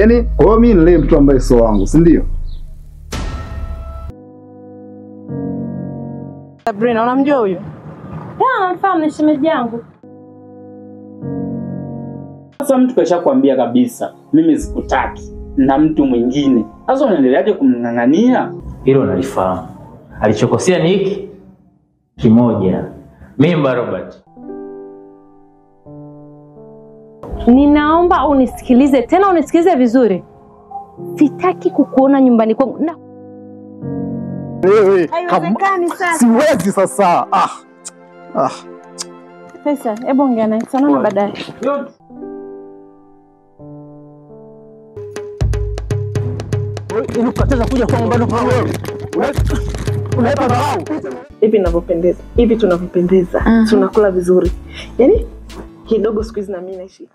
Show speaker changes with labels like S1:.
S1: Yaani kwa hiyo mimi nilee mtu ambaye sio wangu, si ndio?
S2: Sabrina, unamjua huyo?
S3: Namfahamu, ni shemeji yangu.
S4: Sasa mtu kashakwambia kabisa, mimi sikutaki na mtu mwingine. Sasa unaendeleaje kumng'ang'ania?
S5: Hilo nalifahamu. Alichokosea ni hiki kimoja. Mimba Robert.
S3: Ninaomba unisikilize, tena unisikilize vizuri. Sitaki kukuona nyumbani kwangu. Haiwezekani sasa.
S1: Siwezi sasa.
S3: Sasa, hebu ongea naye sana baadaye.
S5: Wewe ukataka kuja kwa nyumbani kwa wewe. Unaipa dharau.
S2: Hivi ninavyopendeza. Hivi tunavyopendeza. Tunakula vizuri. Yaani kidogo siku hizi na mimi naishi.